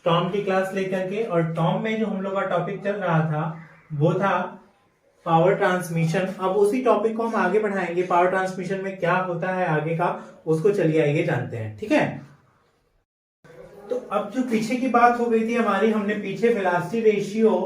Tom की class लेकर के। और टॉम में जो हम लोग का टॉपिक चल रहा था वो था पावर ट्रांसमिशन। अब उसी टॉपिक को हम आगे बढ़ाएंगे। पावर ट्रांसमिशन में क्या होता है आगे का, उसको चलिए आइए जानते हैं। ठीक है, तो अब जो पीछे की बात हो गई थी हमारी, हमने पीछे वेलोसिटी रेशियो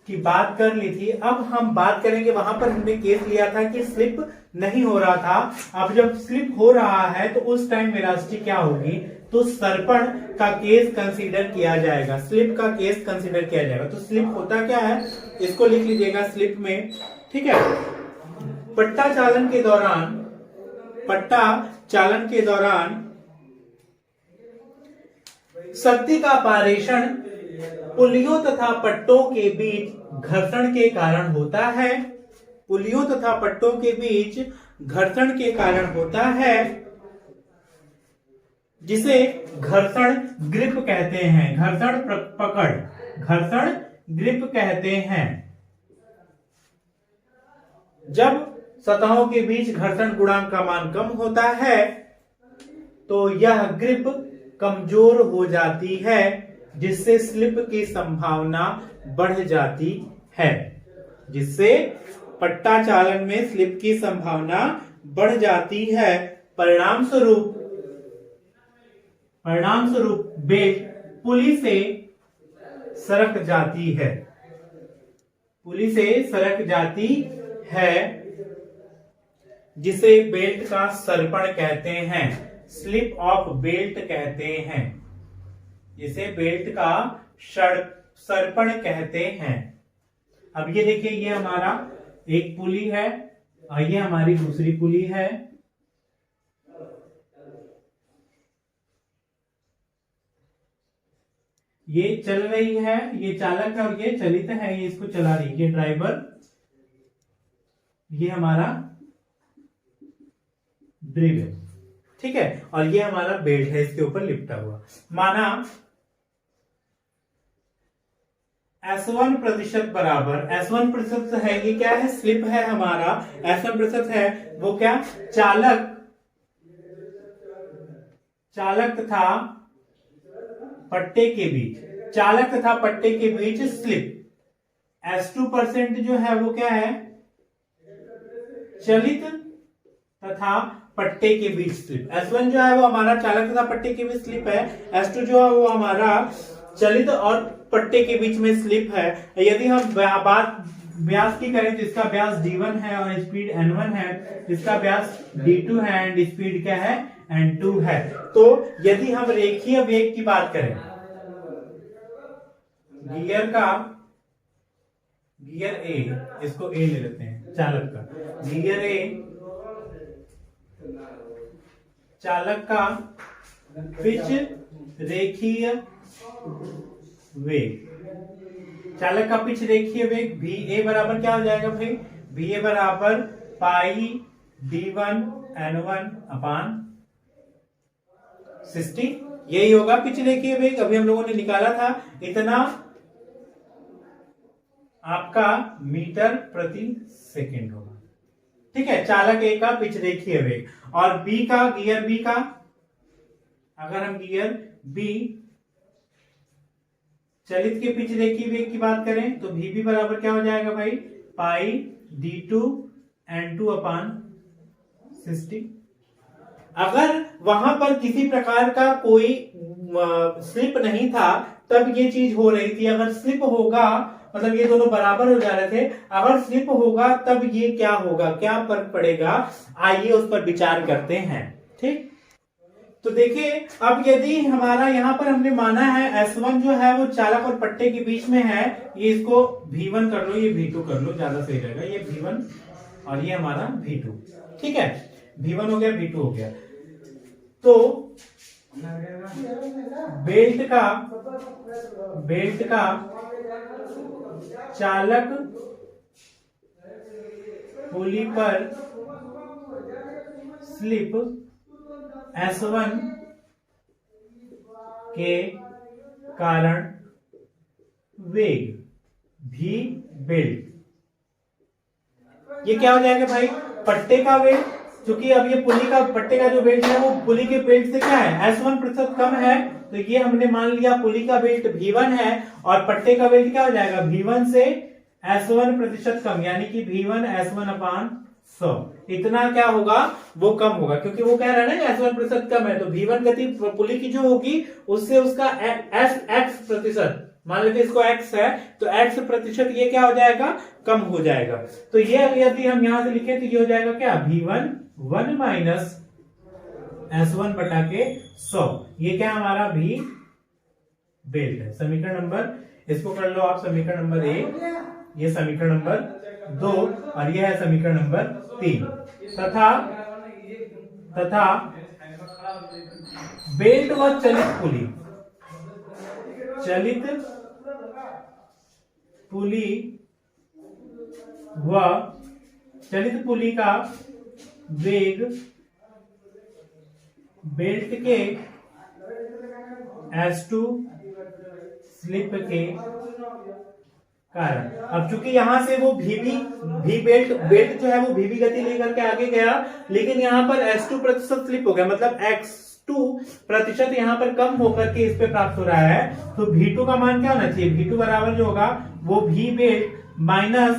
की बात कर ली थी। अब हम बात करेंगे, वहां पर हमने केस लिया था कि स्लिप नहीं हो रहा था। अब जब स्लिप हो रहा है तो उस टाइम वेलोसिटी क्या होगी, तो सर्पण का केस कंसीडर किया जाएगा, स्लिप का केस कंसीडर किया जाएगा। तो स्लिप होता क्या है, इसको लिख लीजिएगा स्लिप में। ठीक है, पट्टा चालन के दौरान शक्ति का पारेषण पुलियों तथा पट्टों के बीच घर्षण के कारण होता है। पुलियों तथा पट्टों के बीच घर्षण के कारण होता है, जिसे घर्षण ग्रिप कहते हैं। घर्षण पकड़, घर्षण ग्रिप कहते हैं। जब सतहों के बीच घर्षण गुणांक का मान कम होता है तो यह ग्रिप कमजोर हो जाती है, जिससे स्लिप की संभावना बढ़ जाती है। जिससे पट्टा चालन में स्लिप की संभावना बढ़ जाती है। परिणाम स्वरूप बेल्ट पुली से सरक जाती है, पुली से सरक जाती है, जिसे बेल्ट का सर्पण कहते हैं, स्लिप ऑफ बेल्ट कहते हैं, जिसे बेल्ट का सर्पण कहते हैं। अब ये देखिए, ये हमारा एक पुली है और ये हमारी दूसरी पुली है। ये चल रही है, ये चालक है और ये चलित है, ये इसको चला रही है ड्राइवर। ये हमारा ड्रिल है, ठीक है, और ये हमारा बेल्ट है, इसके ऊपर लिपटा हुआ। माना S1% बराबर, S1% है, ये क्या है, स्लिप है हमारा। S1% है वो क्या, चालक तथा पट्टे के बीच स्लिप। S2% जो है वो क्या है, चलित तथा पट्टे के बीच स्लिप। S1 जो है वो हमारा चालक तथा पट्टे के बीच स्लिप है। S2 जो है वो हमारा चलित और पट्टे के बीच में स्लिप है। यदि हम बात व्यास की करें तो इसका व्यास D1 है और स्पीड N1 है, इसका व्यास D2 है एंड स्पीड क्या है, N2 है। तो यदि हम रेखीय वेग की बात करें, गियर ए, इसको ए ले लेते हैं, चालक का गियर ए, चालक का पिच रेखीय वेग, चालक का पिच रेखीय वेग VA बराबर क्या हो जाएगा भाई, VA बराबर पाई D1 N1 अपान 60। यही होगा पिच रेखीय वेग। अभी हम लोगों ने निकाला था, इतना आपका मीटर प्रति सेकंड होगा। ठीक है, चालक ए का पिच रेखीय वेग। और बी का, गियर बी का, अगर हम गियर बी चलित के पिच रेखीय वेग की बात करें तो VB बराबर क्या हो जाएगा भाई, पाई D2 N2 अपान 60। अगर वहां पर किसी प्रकार का कोई स्लिप नहीं था तब ये चीज हो रही थी। अगर स्लिप होगा, मतलब ये दोनों बराबर हो जा रहे थे, अगर स्लिप होगा तब ये क्या होगा, क्या फर्क पड़ेगा, आइए उस पर विचार करते हैं। ठीक, तो देखिए, अब यदि हमारा यहां पर हमने माना है S1 जो है वो चालक और पट्टे के बीच में है, ये इसको V1 कर लो, ये V2 कर लो, ज्यादा सही रहेगा। ये V1 और ये हमारा V2। ठीक है, V1 हो गया, V2 हो गया। तो बेल्ट का चालक पुली पर स्लिप S1 के कारण वेग V बेल्ट, ये क्या हो जाएगा भाई, पट्टे का वेग, क्योंकि अब ये पुली का, पट्टे का जो वेट है वो पुली के वेट से क्या है, S1% कम है, तो ये हमने मान लिया पुली का वेट V1 है और पट्टे का वेट क्या हो जाएगा, V1 से S1 प्रतिशत कम, यानी कि V1 S1 अपान 100। इतना क्या होगा, वो कम होगा, क्योंकि वो कह रहा है ना S1 प्रतिशत कम है, तो V1 गति पुली की जो होगी उससे उसका X प्रतिशत, मान लेते इसको X है तो X प्रतिशत ये क्या हो जाएगा, कम हो जाएगा। तो ये यदि हम यहां से लिखें तो ये हो जाएगा क्या, V1 1 माइनस S1 बटा के 100। ये क्या हमारा V बेल्ट है। समीकरण नंबर, इसको कर लो आप समीकरण नंबर 1, ये समीकरण नंबर 2 और ये है समीकरण नंबर 3। तथा बेल्ट व चलित पुली का वेग बेल्ट के S2 स्लिप के कारण। अब चूंकि यहां से वो बेल्ट जो है वो भीबी गति लेकर के आगे गया, लेकिन यहां पर S2 प्रतिशत स्लिप हो गया, मतलब X2 प्रतिशत यहां पर कम होकर के इस पे प्राप्त हो रहा है। तो V2 का मान क्या होना चाहिए, V2 बराबर जो होगा वो V बेल्ट माइनस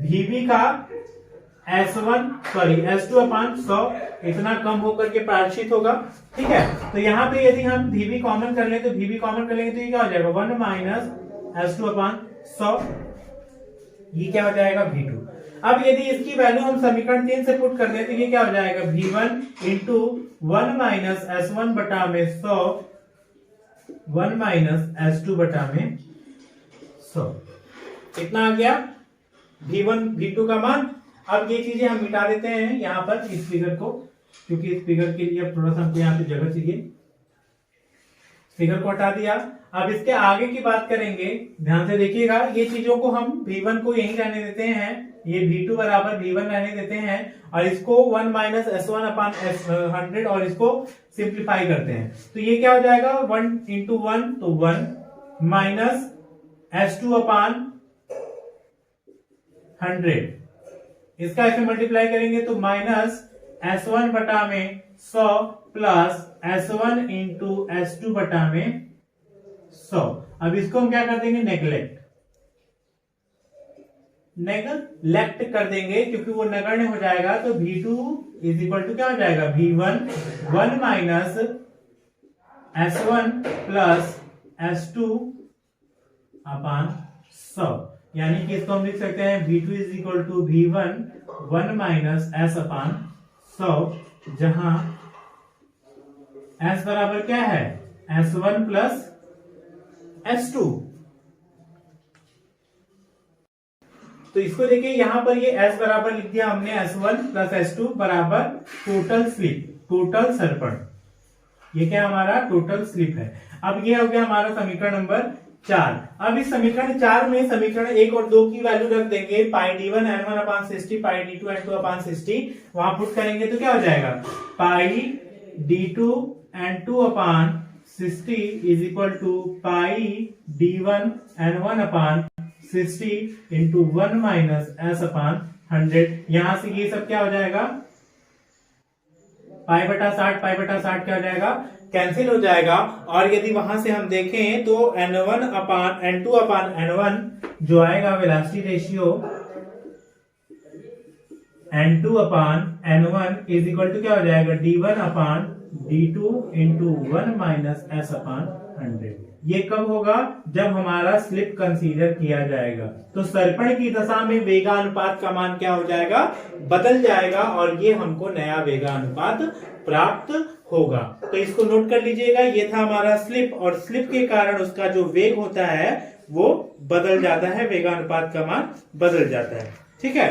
VB का S2 अपान 100 इतना कम होकर के प्रदर्शित होगा। ठीक है, तो यहाँ पे यदि हम VB कॉमन कर लें तो VB कॉमन कर लेंगे तो ये क्या हो जाएगा, 1 माइनस S2 अपान 100, ये क्या हो जाएगा V2। अब यदि इसकी वैल्यू हम समीकरण 3 से पुट कर दें तो ये क्या हो जाएगा, V1 इंटू 1 माइनस S1 बटा में 100 1 माइनस S2 बटा में 100, इतना आ गया V1 V2 का मान। अब ये चीजें हम मिटा देते हैं यहाँ पर इस फिगर को, क्योंकि इस फिगर के लिए अब थोड़ा सा हमको यहाँ पे जगह चाहिए। फिगर को हटा दिया। अब इसके आगे की बात करेंगे, ध्यान से देखिएगा, ये चीजों को हम V1 को यहीं रहने देते हैं, ये V2 बराबर V1 रहने देते हैं और इसको 1 माइनस S1 अपान 100 और इसको सिंप्लीफाई करते हैं। तो ये क्या हो जाएगा, 1 इंटू 1 तो 1 माइनस S2 अपान 100, इसका ऐसे मल्टीप्लाई करेंगे तो माइनस S1 बटा में 100 प्लस S1 इंटू S2 बटा में 100। अब इसको हम क्या कर देंगे, नेगलेक्ट कर देंगे, क्योंकि वो नगण्य हो जाएगा। तो V2 इज इक्वल टू क्या हो जाएगा, V1 1 minus S1 plus S2 अपान 100, यानी कि इसको हम लिख सकते हैं V2 is equal to V1 1 minus S upon 100, जहां S बराबर क्या है, S1 प्लस S2। तो इसको देखिए यहां पर ये S बराबर लिख दिया हमने, S1 प्लस S2 बराबर टोटल स्लिप, टोटल सर्पण, ये क्या हमारा टोटल स्लिप है। अब ये हो गया हमारा समीकरण नंबर 4। अब इस समीकरण 4 में समीकरण 1 और 2 की वैल्यू रख देंगे, पाई d1 n1 अपान 60, पाई d2 n2 अपान 60, वहां पुट करेंगे तो क्या हो जाएगा, pi d2 n2 upon 60 is equal to pi d1 n1 upon 60 into 1 minus s upon 100। यहां से ये सब क्या हो जाएगा, पाई बटा 60 क्या हो जाएगा, कैंसिल हो जाएगा। और यदि वहां से हम देखें तो n1 अपान n2 अपान n1 जो आएगा velocity ratio n2 upon n1 is equal to क्या हो जाएगा, d1 upon d2 into 1 minus s upon 100। ये कब होगा, जब हमारा स्लिप कंसीडर किया जाएगा। तो सर्पण की दशा में वेगानुपात का मान क्या हो जाएगा, बदल जाएगा और ये हमको नया वेगानुपात प्राप्त होगा। तो इसको नोट कर लीजिएगा, ये था हमारा स्लिप, और स्लिप के कारण उसका जो वेग होता है वो बदल जाता है, वेगानुपात का मान बदल जाता है। ठीक है,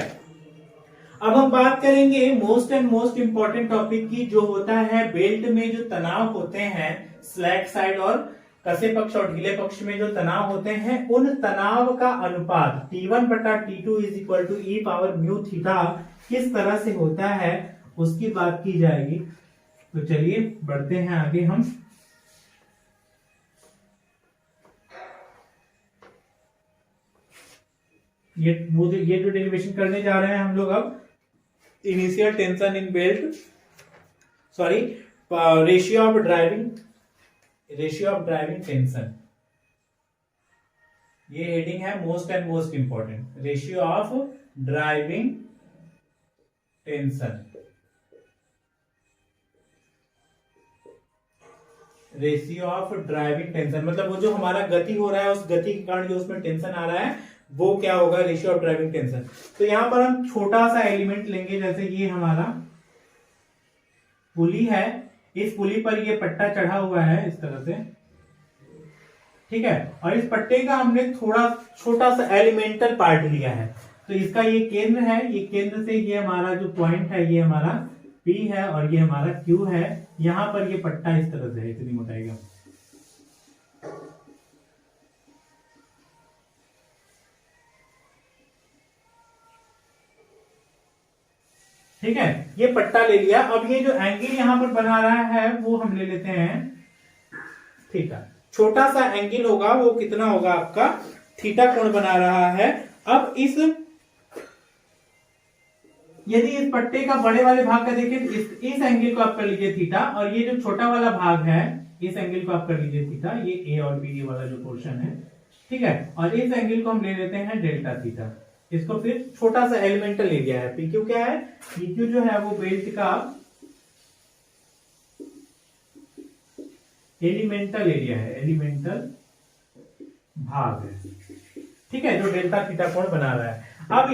अब हम बात करेंगे मोस्ट इंपॉर्टेंट टॉपिक की, जो होता है बेल्ट में जो तनाव होते हैं, स्लैक साइड और कसे पक्ष और ढीले पक्ष में जो तनाव होते हैं, उन तनाव का अनुपात T1 बटा T2 is equal to e power mu theta किस तरह से होता है उसकी बात की जाएगी। तो चलिए बढ़ते हैं आगे हम। ये जो डेरिवेशन करने जा रहे हैं हम लोग अब, initial tension in belt, ratio of driving ratio of driving tension, ये हेडिंग है most and most important, ratio of driving tension, ratio of driving tension मतलब वो जो हमारा गति हो रहा है उस गति के कारण जो उसमें टेंशन आ रहा है वो क्या होगा, रेशियो ऑफ ड्राइविंग टेंशन। तो यहां पर हम छोटा सा एलिमेंट लेंगे, जैसे ये हमारा पुली है, इस पुली पर ये पट्टा चढ़ा हुआ है इस तरह से, ठीक है, और इस पट्टे का हमने थोड़ा छोटा सा एलिमेंटल पार्ट लिया है, तो इसका ये केंद्र है, ये केंद्र से ये हमारा जो पॉइंट है ये हमारा P है और ये हमारा Q है, यहां पर ये पट्टा इस तरह से है, इतनी मोटाई का, ठीक है, ये पट्टा ले लिया। अब ये जो एंगल यहां पर बना रहा है वो हम ले लेते हैं थीटा, छोटा सा एंगल होगा वो कितना होगा आपका, थीटा कोण बना रहा है। अब यदि इस पट्टे का बड़े वाले भाग का देखें तो इस एंगल को आप कर लीजिए थीटा, और ये जो छोटा वाला भाग है इस एंगल को आप कर लीजिए थीटा, ये ए और बी ये वाला जो पोर्शन है, ठीक है, और इस एंगल को हम ले लेते हैं डेल्टा थीटा, इसको फिर छोटा सा एलिमेंटल एरिया है, पीक्यू क्या है, पीक्यू जो है वो बेल्ट का एलिमेंटल एरिया है, एलिमेंटल भाग है, ठीक है, जो डेल्टा थीटा कोण बना रहा है। अब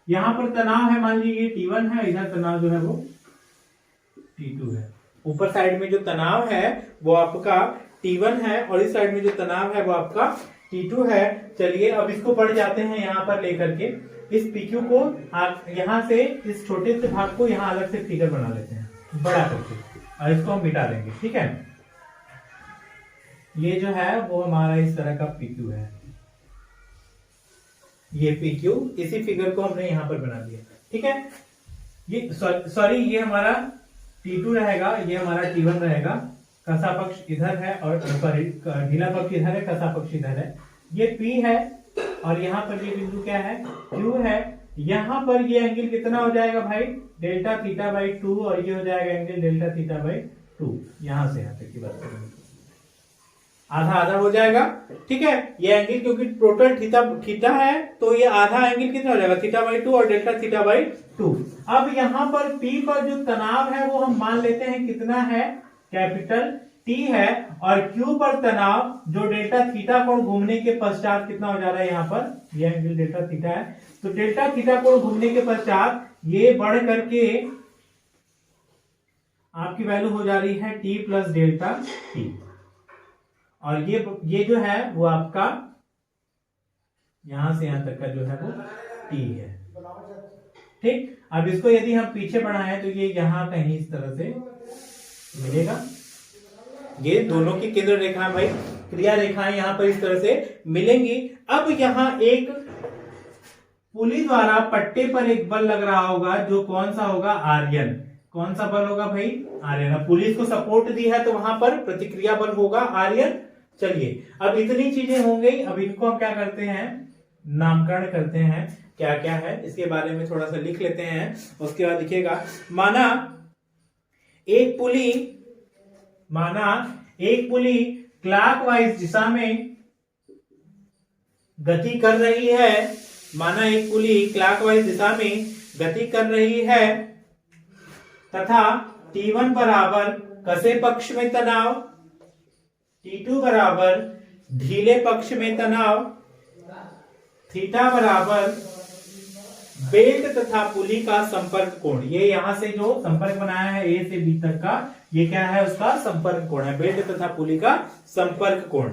यहां पर तनाव है, मान लीजिए ये T1 है, इधर तनाव जो है वो T2 है, ऊपर साइड में जो तनाव है वो आपका T1 है और इस साइड में जो तनाव है वो आपका T2 है। चलिए अब इसको बढ़ जाते हैं यहां पर लेकर के, इस PQ को यहां से इस छोटे से भाग को यहां अलग से फिगर बना लेते हैं बड़ा करके, और इसको हम मिटा देंगे, ठीक है, ये जो है वो हमारा इस तरह का PQ है, ये PQ, इसी फिगर को हमने यहां पर बना दिया, ठीक है, ये सॉरी ये हमारा T2 रहेगा, ये हमारा T1 रहेगा, कसा पक्ष इधर है और ढीला पक्ष इधर है, कसा पक्ष इधर है, ये P है और यहाँ पर ये बिंदु क्या है, Q है, यहाँ पर ये एंगल कितना हो जाएगा भाई, डेल्टा थीटा बाई 2, और ये हो जाएगा एंगल डेल्टा थीटा बाई 2, यहां से यहां तक की बात करेंगे, आधा आधा हो जाएगा, ठीक है, ये एंगल क्योंकि टोटल थीटा है तो ये आधा एंगल कितना हो जाएगा, थीटा बाई 2 और डेल्टा थीटा बाई 2। अब यहाँ पर P पर जो तनाव है वो हम मान लेते हैं कितना है, कैपिटल T है, और Q पर तनाव जो डेल्टा थीटा कोण घूमने के पश्चात कितना हो जा रहा है, यहाँ पर ये एंगल डेल्टा थीटा है, तो डेल्टा थीटा कोण घूमने के पश्चात ये बढ़ करके आपकी वैल्यू हो जा रही है T प्लस डेल्टा T, और ये जो है वो आपका यहां से यहां तक का जो है वो T है, ठीक। अब इसको यदि हम पीछे बढ़ाएं तो ये यहां कहीं इस तरह से मिलेगा, ये दोनों की केंद्र रेखा भाई, क्रिया रेखाएं यहां पर इस तरह से मिलेंगी। अब यहां एक पुली द्वारा पट्टे पर एक बल लग रहा होगा जो कौन सा होगा, आर्यन, कौन सा बल होगा भाई, आर्यन, पुलिस को सपोर्ट दी है तो वहां पर प्रतिक्रिया बल होगा आर्यन। चलिए अब इतनी चीजें हो गई, अब इनको हम क्या करते हैं, नामकरण करते हैं, क्या क्या है इसके बारे में थोड़ा सा लिख लेते हैं, उसके बाद लिखिएगा, माना एक पुली क्लॉकवाइज दिशा में गति कर रही है, माना एक पुली क्लॉकवाइज दिशा में गति कर रही है तथा T1 बराबर कसे पक्ष में तनाव, T2 बराबर ढीले पक्ष में तनाव, थीटा बराबर बेल्ट तथा पुली का संपर्क कोण, ये यहां से जो संपर्क बनाया है A से B तक का, ये क्या है, उसका संपर्क कोण है, बेल्ट तथा पुली का संपर्क कोण।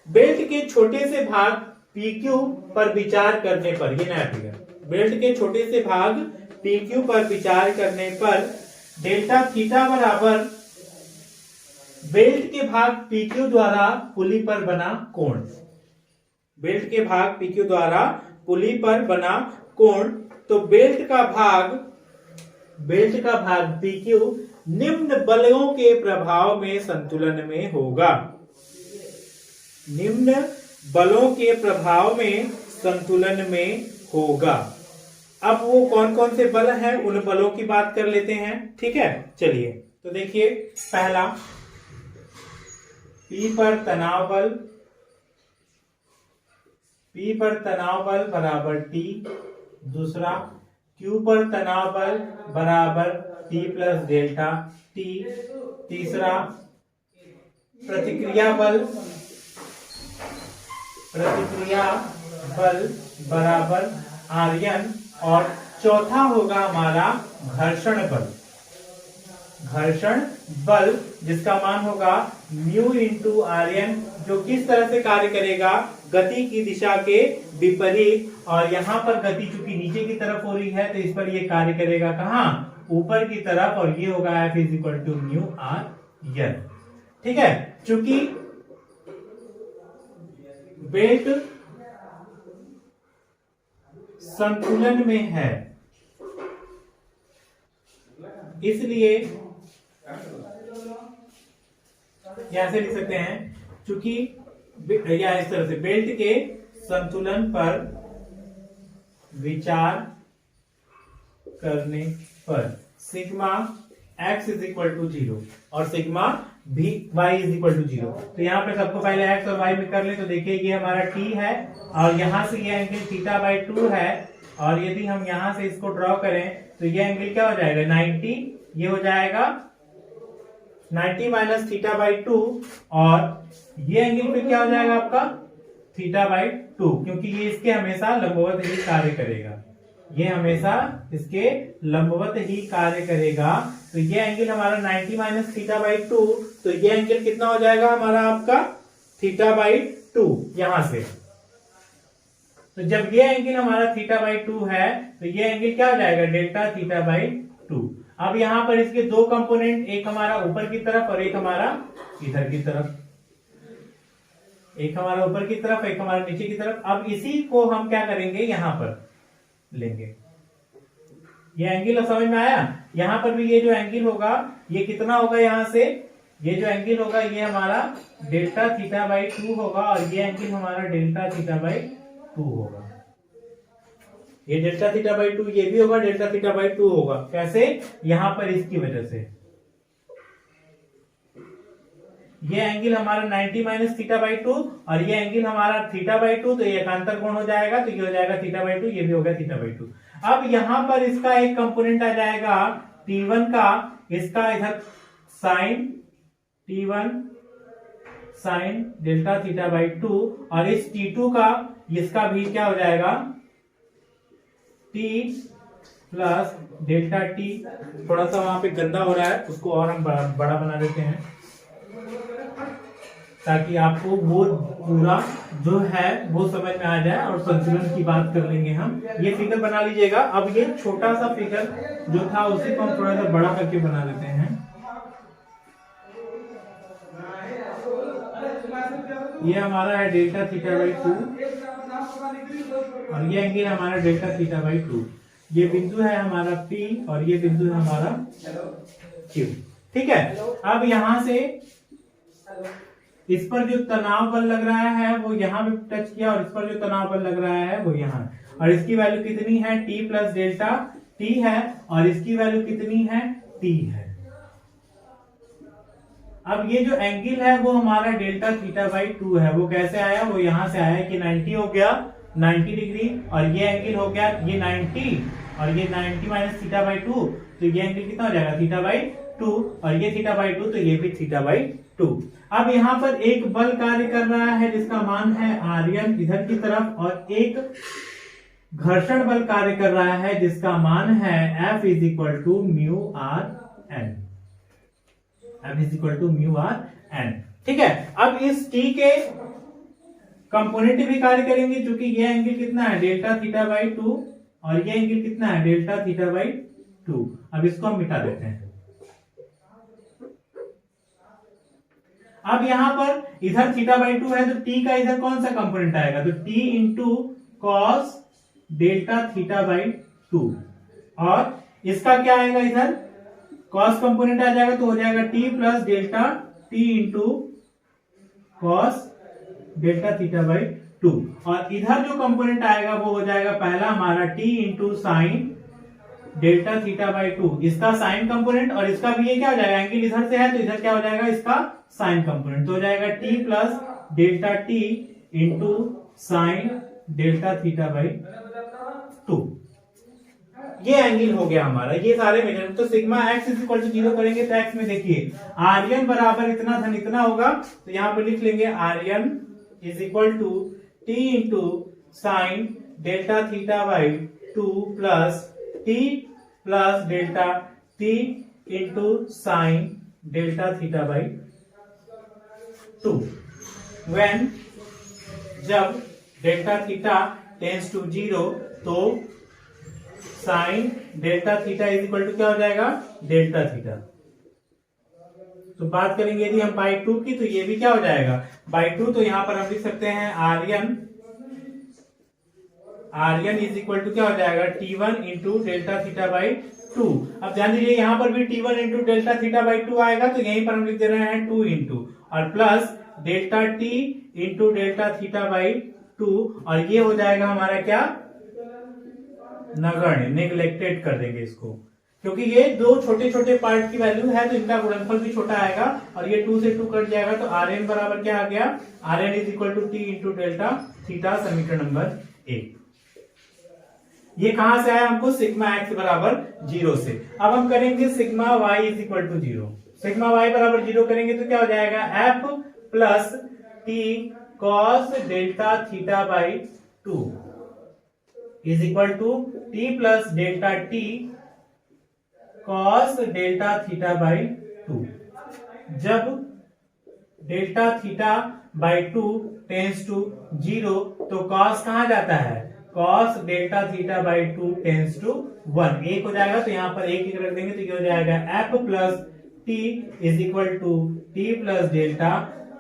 बेल्ट के छोटे से भाग PQ पर विचार करने पर, ये नया फिगर, बेल्ट के छोटे से भाग PQ पर विचार करने पर डेल्टा थीटा बराबर बेल्ट के भाग PQ द्वारा पुली पर बना कोण, बेल्ट के भाग PQ द्वारा पुली पर बना कोण, तो बेल्ट का भाग PQ निम्न बलों के प्रभाव में संतुलन में होगा, निम्न बलों के प्रभाव में संतुलन में होगा। अब वो कौन कौन से बल हैं उन बलों की बात कर लेते हैं, ठीक है, चलिए तो देखिए पहला P पर तनाव बल बराबर T, दूसरा Q पर तनाव बल बराबर T प्लस डेल्टा T, तीसरा प्रतिक्रिया बल बराबर Rn, और चौथा होगा हमारा घर्षण बल जिसका मान होगा म्यू इंटू Rn, जो किस तरह से कार्य करेगा, गति की दिशा के विपरीत, और यहाँ पर गति चूंकि नीचे की तरफ हो रही है तो इस पर ये कार्य करेगा कहाँ, ऊपर की तरफ, और ये होगा F equal to mu Rn। ठीक है, चूंकि बेल्ट संतुलन में है इसलिए यहां से लिख सकते हैं, चूंकि या इस तरह से बेल्ट के संतुलन पर विचार करने पर sigma x is equal to 0 और sigma y is equal to 0। तो यहाँ पे सबको पहले x और y में कर ले, तो देखिए ये हमारा t है और यहाँ से ये एंगल थीटा बाई 2 है, और यदि हम यहाँ से इसको ड्रॉ करें तो ये एंगल क्या हो जाएगा 90, ये हो जाएगा 90 माइनस थीटा बाई 2, और ये एंगल पे क्या हो जाएगा आपका थीटा बाई 2, क्योंकि ये इसके हमेशा लंबवत ही कार्य करेगा, ये हमेशा इसके लंबवत ही कार्य करेगा। तो ये एंगल हमारा 90 माइनस थीटा बाई 2, तो ये एंगल कितना हो जाएगा हमारा आपका थीटा बाई 2 यहां से। तो जब ये एंगल हमारा थीटा बाई 2 है तो ये एंगल क्या हो जाएगा डेल्टा थीटा बाई 2। अब यहां पर इसके दो कंपोनेंट, एक हमारा ऊपर की तरफ और एक हमारा इधर की तरफ, एक हमारा ऊपर की तरफ एक हमारा नीचे की तरफ। अब इसी को हम क्या करेंगे यहां पर लेंगे, ये एंगल समझ में आया। यहां पर भी ये जो एंगल होगा ये कितना होगा, यहां से ये जो एंगल होगा ये हमारा डेल्टा थीटा बाई 2 होगा, और ये एंगल हमारा डेल्टा थीटा बाई 2 होगा। ये डेल्टा थीटा बाई 2 ये भी होगा डेल्टा थीटा बाई 2 होगा। कैसे, यहां पर इसकी वजह से ये एंगल हमारा 90 माइनस थीटा बाई 2 और ये एंगल हमारा थीटा बाई 2, तो ये एकांतर कोण हो जाएगा, तो ये हो जाएगा थीटा बाई 2, ये भी होगा थीटा बाई 2। अब यहां पर इसका एक कंपोनेंट आ जाएगा T1 का, इसका इधर sine T1 sine delta theta by 2, और इस T2 का इसका भी क्या हो जाएगा T प्लस डेल्टा T। थोड़ा सा वहां पे गंदा हो रहा है, उसको और हम बड़ा बना देते हैं ताकि आपको वो पूरा जो है वो समझ में आ जाए, और संतुलन की बात कर लेंगे हम। ये फिगर बना लीजिएगा। अब ये छोटा सा फिगर जो था उसी को हम थोड़ा सा बड़ा करके बना देते हैं। ये हमारा है डेल्टा थीटा बाई 2 और ये एंगल हमारा डेल्टा थीटा बाई 2। ये बिंदु है हमारा P और ये बिंदु है हमारा Q। ठीक है, अब यहां से इस पर जो तनाव बल लग रहा है वो यहां पे टच किया, और इस पर जो तनाव बल लग रहा है वो यहां, और इसकी वैल्यू कितनी है T प्लस डेल्टा T है, और इसकी वैल्यू कितनी है T है। अब ये जो एंगल है वो हमारा डेल्टा थीटा बाई 2 है। वो कैसे आया, वो यहां से आया कि 90 हो गया 90 डिग्री, और ये एंगल हो गया ये 90 और ये 90 माइनस थीटा बाई 2, तो ये एंगल कितना हो जाएगा थीटा बाई 2, और ये थीटा बाई 2 तो ये भी थीटा बाई 2। अब यहाँ पर एक बल कार्य कर रहा है जिसका मान है Rn इधर की तरफ, और एक घर्षण बल कार्य कर रहा है जिसका मान है F is equal to mu R N. F is equal to mu R N. ठीक है, अब इस T के कंपोनेंट भी कार्य करेंगे, क्योंकि ये एंगल कितना है डेल्टा थीटा बाई 2 और ये एंगल कितना है डेल्टा थीटा बाई 2। अब इसको हम मिटा देते हैं। अब यहां पर इधर थीटा बाई 2 है, तो T का इधर कौन सा कंपोनेंट आएगा, तो T into cos delta theta by 2, और इसका क्या आएगा इधर कॉस कंपोनेंट आ जाएगा, तो हो जाएगा T plus delta T into cos delta theta by 2, और इधर जो कंपोनेंट आएगा वो हो जाएगा पहला हमारा T into sine delta theta by 2 इसका साइन कंपोनेंट, और इसका भी ये क्या हो जाएगा, एंगल इधर से है तो इधर क्या हो जाएगा, इसका साइन कंपोनेंट, तो हो जाएगा T plus delta T into sine delta theta by 2। ये एंगल हो गया हमारा, ये सारे मेजर। तो sigma x is equal to 0 करेंगे तो एक्स में देखिए आर्यन बराबर इतना धन इतना होगा, तो यहां पर लिख लेंगे R N is equal to T into sine delta theta by 2 plus T plus delta T into sine delta theta by 2 when, जब डेल्टा थीटा टेंस टू 0 तो sine delta theta is equal to क्या हो जाएगा, delta theta. तो बात करेंगे यदि हम बाई 2 की, तो ये भी क्या हो जाएगा बाई 2, तो यहां पर हम लिख सकते हैं आर्यन इज इक्वल टू क्या हो जाएगा T1 into delta theta by 2। अब ध्यान दीजिए यहां पर भी T1 into delta theta by 2 आएगा, तो यहीं पर हम लिख दे रहे हैं 2 इंटू और plus delta T into delta theta by 2, और ये हो जाएगा हमारा क्या, नगण्य, नेग्लेक्टेड कर देंगे इसको, क्योंकि ये दो छोटे छोटे पार्ट की वैल्यू है तो इनका गुणनफल भी छोटा आएगा, और ये 2 से 2 कट जाएगा, तो Rn बराबर क्या आ गया, Rn is equal to T into delta theta, समीकरण नंबर 1। ये कहां से आया हमको, सिग्मा एक्स बराबर 0 से। अब हम करेंगे sigma Y is equal to 0। Sigma Y बराबर 0 करेंगे तो क्या हो जाएगा, F plus T cos delta theta by 2 is equal to T plus delta T cos delta theta by 2। जब delta theta by 2 tends to 0 तो कॉस कहां जाता है, cos delta theta by 2 tends to 1, 1 हो जाएगा, तो यहां पर 1 रख देंगे तो ये हो जाएगा F plus T is equal to T plus delta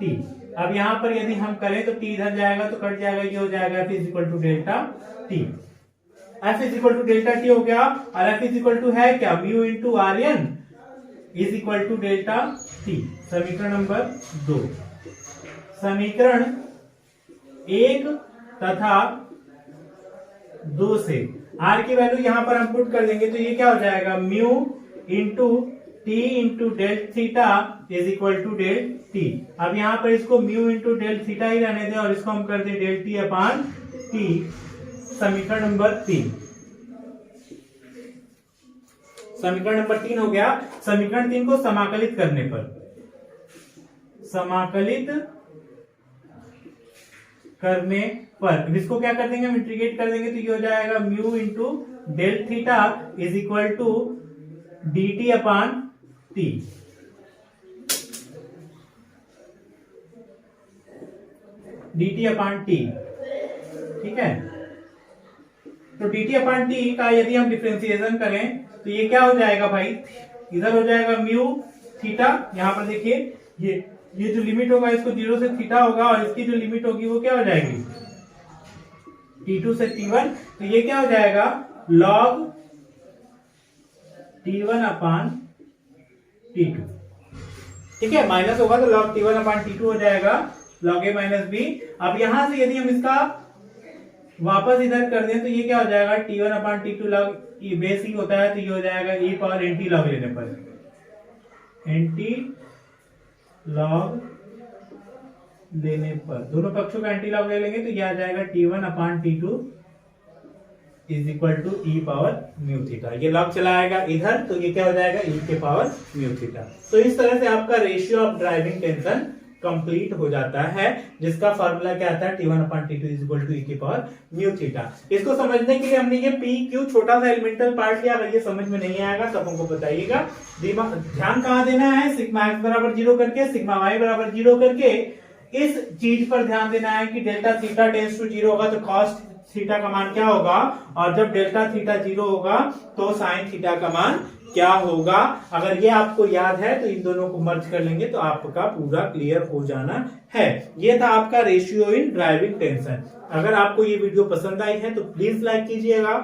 T. अब यहां पर यदि हम करें तो टी इधर जाएगा तो कट जाएगा, ये हो जाएगा F is equal to delta T. F is equal to delta T हो गया, और एफ इज इक्वल टू है क्या, mu into R N is equal to delta T, समीकरण नंबर 2। समीकरण 1 तथा 2 से आर की वैल्यू यहां पर हम पुट कर देंगे, तो ये क्या हो जाएगा, mu into T into del theta is equal to del T. अब यहां पर इसको म्यू इंटू डेल थीटा ही रहने दें, और इसको हम कर दें डेल टी अपान टी, समीकरण नंबर 3। समीकरण नंबर 3 हो गया। समीकरण 3 को समाकलित करने पर, इसको क्या कर देंगे, हम इंटीग्रेट कर देंगे, तो ये हो जाएगा mu into del theta is equal to D T upon T. D T upon T, ठीक है। तो डी टी अपान टी का यदि हम डिफ्रेंसिएशन करें तो ये क्या हो जाएगा भाई, इधर हो जाएगा म्यू थीटा, यहां पर देखिए ये जो लिमिट होगा इसको 0 से थीटा होगा, और इसकी जो लिमिट होगी वो क्या हो जाएगी T2 से T1, तो ये क्या हो जाएगा log T1 अपान T2, ठीक है, माइनस होगा तो log T1 अपान T2 हो जाएगा log a माइनस बी। अब यहां से यदि हम इसका वापस इधर कर दें तो ये क्या हो जाएगा T1 अपान T2 log ये बेस ही होता है, तो ये हो जाएगा e पावर nt log लेने पर, nt log लेने पर दोनों पक्षों का एंटी लॉग ले लेंगे, तो ये आ जाएगा T1 upon T2 is equal to e power mu theta. ये लॉग चला आएगा इधर, तो ये क्या हो जाएगा e के पावर म्यू थीटा। तो इस तरह से आपका ratio of driving tension complete हो जाता है, जिसका फार्मूला क्या आता है T1 upon T2 is equal to e के पावर म्यू थीटा। इसको समझने के लिए हमने ये पी क्यू छोटा सा एलिमेंटल पार्ट लिया, अगर ये समझ में नहीं आएगा तो हमको बताइएगा। ध्यान कहाँ देना है, सिग्मा एक्स बराबर 0 करके, सिग्मा वाई बराबर 0 करके इस चीज पर ध्यान देना है कि डेल्टा थीटा टेंस टू 0 होगा तो कॉस थीटा का मान क्या होगा, और जब डेल्टा थीटा 0 होगा तो साइन थीटा का मान क्या होगा। अगर ये आपको याद है तो इन दोनों को मर्ज कर लेंगे तो आपका पूरा क्लियर हो जाना है। ये था आपका रेशियो इन ड्राइविंग टेंशन। अगर आपको ये वीडियो पसंद आई है तो प्लीज लाइक कीजिएगा,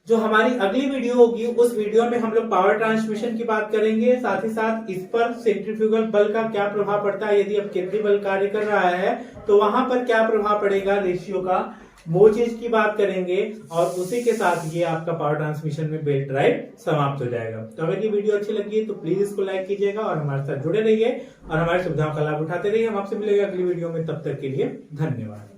जो हमारी अगली वीडियो होगी उस वीडियो में हम लोग पावर ट्रांसमिशन की बात करेंगे, साथ ही साथ इस पर सेंट्रीफ्यूगल बल का क्या प्रभाव पड़ता है, यदि अब केंद्रीय बल कार्य कर रहा है तो वहां पर क्या प्रभाव पड़ेगा रेशियो का, वो चीज की बात करेंगे। और उसी के साथ ये आपका पावर ट्रांसमिशन में बेल्ट ड्राइव समाप्त हो जाएगा। तो अगर ये वीडियो अच्छी लगी है तो प्लीज इसको लाइक कीजिएगा और हमारे साथ जुड़े रहिए और हमारी सुविधाओं का लाभ उठाते रहिए। हम आपसे मिलेंगे अगली वीडियो में, तब तक के लिए धन्यवाद।